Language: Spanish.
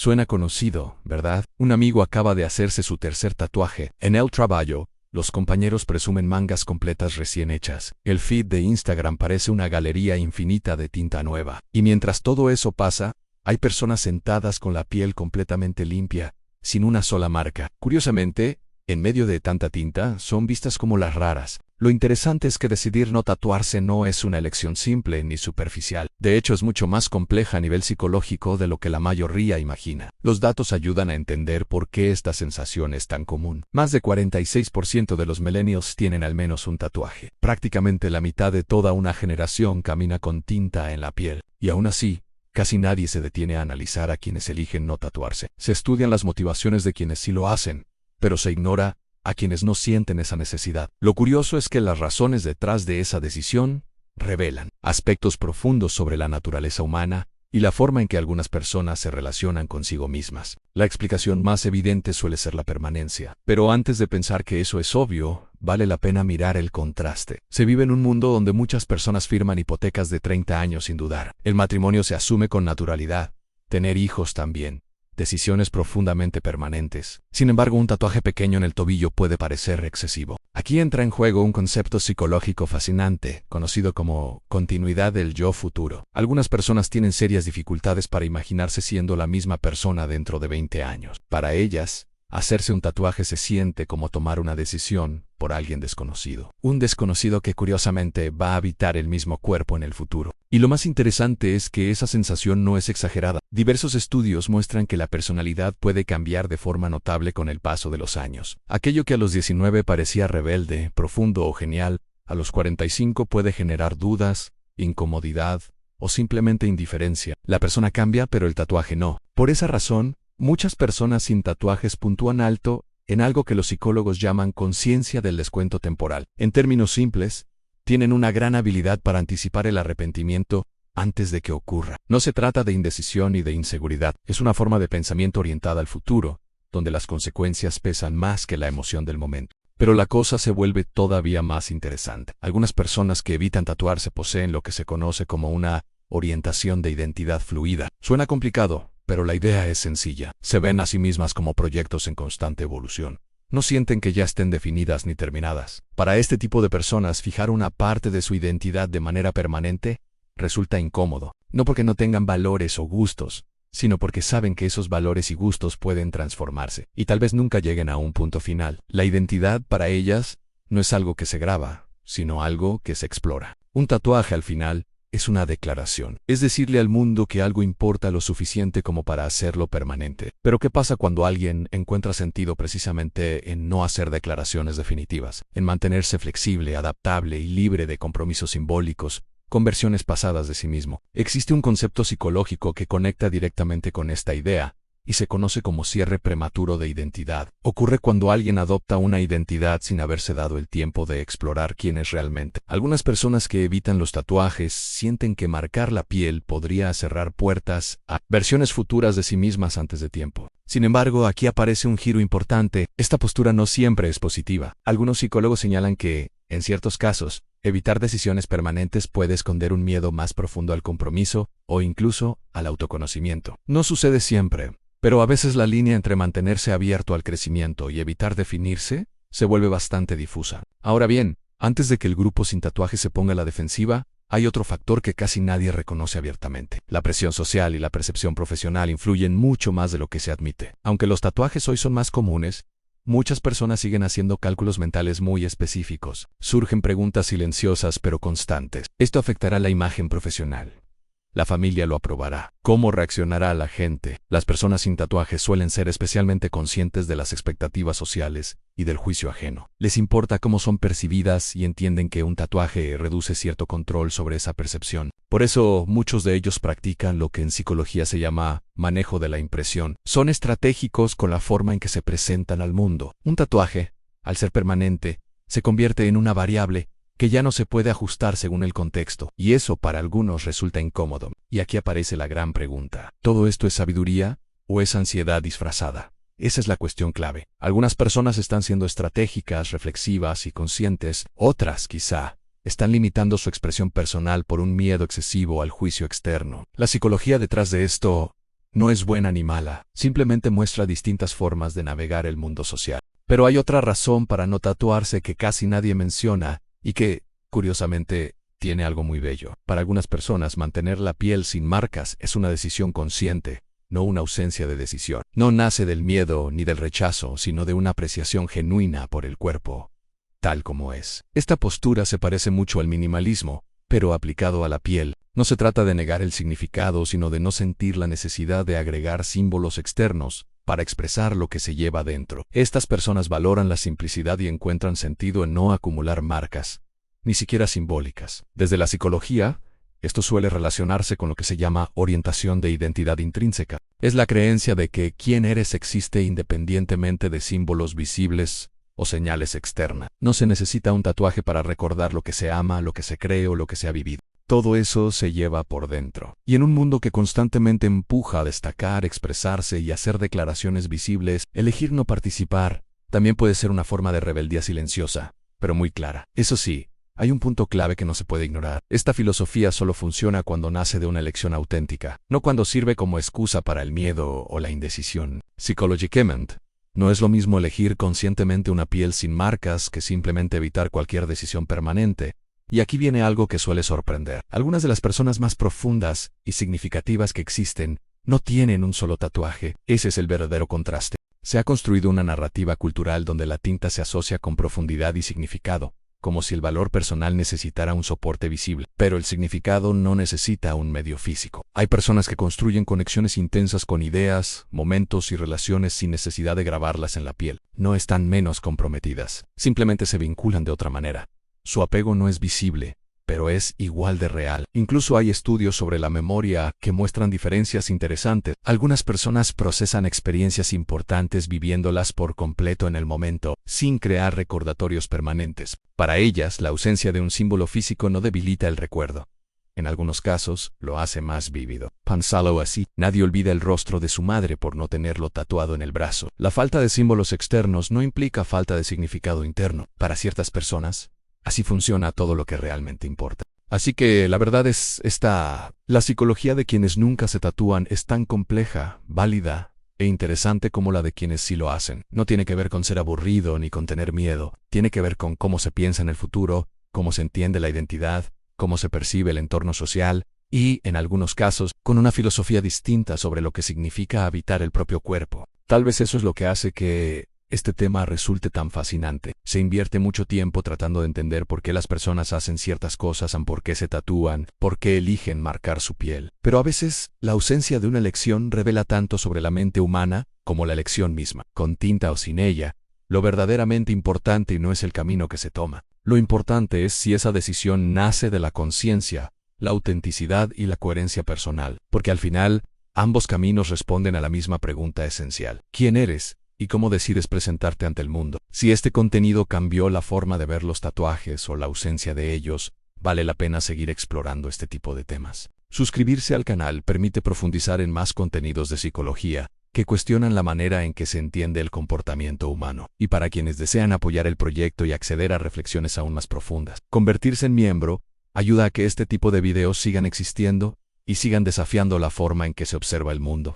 Suena conocido, ¿verdad? Un amigo acaba de hacerse su tercer tatuaje. En el trabajo, los compañeros presumen mangas completas recién hechas. El feed de Instagram parece una galería infinita de tinta nueva. Y mientras todo eso pasa, hay personas sentadas con la piel completamente limpia, sin una sola marca. Curiosamente, en medio de tanta tinta, son vistas como las raras. Lo interesante es que decidir no tatuarse no es una elección simple ni superficial. De hecho, es mucho más compleja a nivel psicológico de lo que la mayoría imagina. Los datos ayudan a entender por qué esta sensación es tan común. Más de 46% de los millennials tienen al menos un tatuaje. Prácticamente la mitad de toda una generación camina con tinta en la piel. Y aún así, casi nadie se detiene a analizar a quienes eligen no tatuarse. Se estudian las motivaciones de quienes sí lo hacen, pero se ignora a quienes no sienten esa necesidad. Lo curioso es que las razones detrás de esa decisión revelan aspectos profundos sobre la naturaleza humana y la forma en que algunas personas se relacionan consigo mismas. La explicación más evidente suele ser la permanencia. Pero antes de pensar que eso es obvio, vale la pena mirar el contraste. Se vive en un mundo donde muchas personas firman hipotecas de 30 años sin dudar. El matrimonio se asume con naturalidad. Tener hijos también. Decisiones profundamente permanentes. Sin embargo, un tatuaje pequeño en el tobillo puede parecer excesivo. Aquí entra en juego un concepto psicológico fascinante, conocido como continuidad del yo futuro. Algunas personas tienen serias dificultades para imaginarse siendo la misma persona dentro de 20 años. Para ellas, hacerse un tatuaje se siente como tomar una decisión por alguien desconocido. Un desconocido que curiosamente va a habitar el mismo cuerpo en el futuro. Y lo más interesante es que esa sensación no es exagerada. Diversos estudios muestran que la personalidad puede cambiar de forma notable con el paso de los años. Aquello que a los 19 parecía rebelde, profundo o genial, a los 45 puede generar dudas, incomodidad o simplemente indiferencia. La persona cambia, pero el tatuaje no. Por esa razón, muchas personas sin tatuajes puntúan alto en algo que los psicólogos llaman conciencia del descuento temporal. En términos simples, tienen una gran habilidad para anticipar el arrepentimiento antes de que ocurra. No se trata de indecisión ni de inseguridad, es una forma de pensamiento orientada al futuro, donde las consecuencias pesan más que la emoción del momento. Pero la cosa se vuelve todavía más interesante. Algunas personas que evitan tatuarse poseen lo que se conoce como una orientación de identidad fluida. Suena complicado, pero la idea es sencilla. Se ven a sí mismas como proyectos en constante evolución. No sienten que ya estén definidas ni terminadas. Para este tipo de personas, fijar una parte de su identidad de manera permanente resulta incómodo. No porque no tengan valores o gustos, sino porque saben que esos valores y gustos pueden transformarse, y tal vez nunca lleguen a un punto final. La identidad para ellas no es algo que se graba, sino algo que se explora. Un tatuaje al final es una declaración. Es decirle al mundo que algo importa lo suficiente como para hacerlo permanente. Pero ¿qué pasa cuando alguien encuentra sentido precisamente en no hacer declaraciones definitivas, en mantenerse flexible, adaptable y libre de compromisos simbólicos, con versiones pasadas de sí mismo? Existe un concepto psicológico que conecta directamente con esta idea, y se conoce como cierre prematuro de identidad. Ocurre cuando alguien adopta una identidad sin haberse dado el tiempo de explorar quién es realmente. Algunas personas que evitan los tatuajes sienten que marcar la piel podría cerrar puertas a versiones futuras de sí mismas antes de tiempo. Sin embargo, aquí aparece un giro importante. Esta postura no siempre es positiva. Algunos psicólogos señalan que, en ciertos casos, evitar decisiones permanentes puede esconder un miedo más profundo al compromiso o incluso al autoconocimiento. No sucede siempre, pero a veces la línea entre mantenerse abierto al crecimiento y evitar definirse se vuelve bastante difusa. Ahora bien, antes de que el grupo sin tatuaje se ponga a la defensiva, hay otro factor que casi nadie reconoce abiertamente. La presión social y la percepción profesional influyen mucho más de lo que se admite. Aunque los tatuajes hoy son más comunes, muchas personas siguen haciendo cálculos mentales muy específicos. Surgen preguntas silenciosas pero constantes. ¿Esto afectará la imagen profesional? ¿La familia lo aprobará? ¿Cómo reaccionará la gente? Las personas sin tatuajes suelen ser especialmente conscientes de las expectativas sociales y del juicio ajeno. Les importa cómo son percibidas y entienden que un tatuaje reduce cierto control sobre esa percepción. Por eso, muchos de ellos practican lo que en psicología se llama manejo de la impresión. Son estratégicos con la forma en que se presentan al mundo. Un tatuaje, al ser permanente, se convierte en una variable que ya no se puede ajustar según el contexto, y eso para algunos resulta incómodo. Y aquí aparece la gran pregunta. ¿Todo esto es sabiduría o es ansiedad disfrazada? Esa es la cuestión clave. Algunas personas están siendo estratégicas, reflexivas y conscientes. Otras, quizá, están limitando su expresión personal por un miedo excesivo al juicio externo. La psicología detrás de esto no es buena ni mala, simplemente muestra distintas formas de navegar el mundo social. Pero hay otra razón para no tatuarse que casi nadie menciona y que, curiosamente, tiene algo muy bello. Para algunas personas, mantener la piel sin marcas es una decisión consciente, no una ausencia de decisión. No nace del miedo ni del rechazo, sino de una apreciación genuina por el cuerpo, tal como es. Esta postura se parece mucho al minimalismo, pero aplicado a la piel. No se trata de negar el significado, sino de no sentir la necesidad de agregar símbolos externos para expresar lo que se lleva dentro. Estas personas valoran la simplicidad y encuentran sentido en no acumular marcas, ni siquiera simbólicas. Desde la psicología, esto suele relacionarse con lo que se llama orientación de identidad intrínseca. Es la creencia de que quién eres existe independientemente de símbolos visibles o señales externas. No se necesita un tatuaje para recordar lo que se ama, lo que se cree o lo que se ha vivido. Todo eso se lleva por dentro. Y en un mundo que constantemente empuja a destacar, expresarse y hacer declaraciones visibles, elegir no participar también puede ser una forma de rebeldía silenciosa, pero muy clara. Eso sí, hay un punto clave que no se puede ignorar. Esta filosofía solo funciona cuando nace de una elección auténtica, no cuando sirve como excusa para el miedo o la indecisión. Psicológicamente, no es lo mismo elegir conscientemente una piel sin marcas que simplemente evitar cualquier decisión permanente. Y aquí viene algo que suele sorprender. Algunas de las personas más profundas y significativas que existen no tienen un solo tatuaje. Ese es el verdadero contraste. Se ha construido una narrativa cultural donde la tinta se asocia con profundidad y significado, como si el valor personal necesitara un soporte visible. Pero el significado no necesita un medio físico. Hay personas que construyen conexiones intensas con ideas, momentos y relaciones sin necesidad de grabarlas en la piel. No están menos comprometidas, simplemente se vinculan de otra manera. Su apego no es visible, pero es igual de real. Incluso hay estudios sobre la memoria que muestran diferencias interesantes. Algunas personas procesan experiencias importantes viviéndolas por completo en el momento, sin crear recordatorios permanentes. Para ellas, la ausencia de un símbolo físico no debilita el recuerdo. En algunos casos, lo hace más vívido. Pensándolo así, nadie olvida el rostro de su madre por no tenerlo tatuado en el brazo. La falta de símbolos externos no implica falta de significado interno. Para ciertas personas, así funciona todo lo que realmente importa. Así que la verdad es esta. La psicología de quienes nunca se tatúan es tan compleja, válida e interesante como la de quienes sí lo hacen. No tiene que ver con ser aburrido ni con tener miedo. Tiene que ver con cómo se piensa en el futuro, cómo se entiende la identidad, cómo se percibe el entorno social y, en algunos casos, con una filosofía distinta sobre lo que significa habitar el propio cuerpo. Tal vez eso es lo que hace que este tema resulte tan fascinante. Se invierte mucho tiempo tratando de entender por qué las personas hacen ciertas cosas, por qué se tatúan, por qué eligen marcar su piel. Pero a veces, la ausencia de una elección revela tanto sobre la mente humana como la elección misma. Con tinta o sin ella, lo verdaderamente importante no es el camino que se toma. Lo importante es si esa decisión nace de la conciencia, la autenticidad y la coherencia personal. Porque al final, ambos caminos responden a la misma pregunta esencial. ¿Quién eres? ¿Y cómo decides presentarte ante el mundo? Si este contenido cambió la forma de ver los tatuajes o la ausencia de ellos, vale la pena seguir explorando este tipo de temas. Suscribirse al canal permite profundizar en más contenidos de psicología que cuestionan la manera en que se entiende el comportamiento humano. Y para quienes desean apoyar el proyecto y acceder a reflexiones aún más profundas, convertirse en miembro ayuda a que este tipo de videos sigan existiendo y sigan desafiando la forma en que se observa el mundo.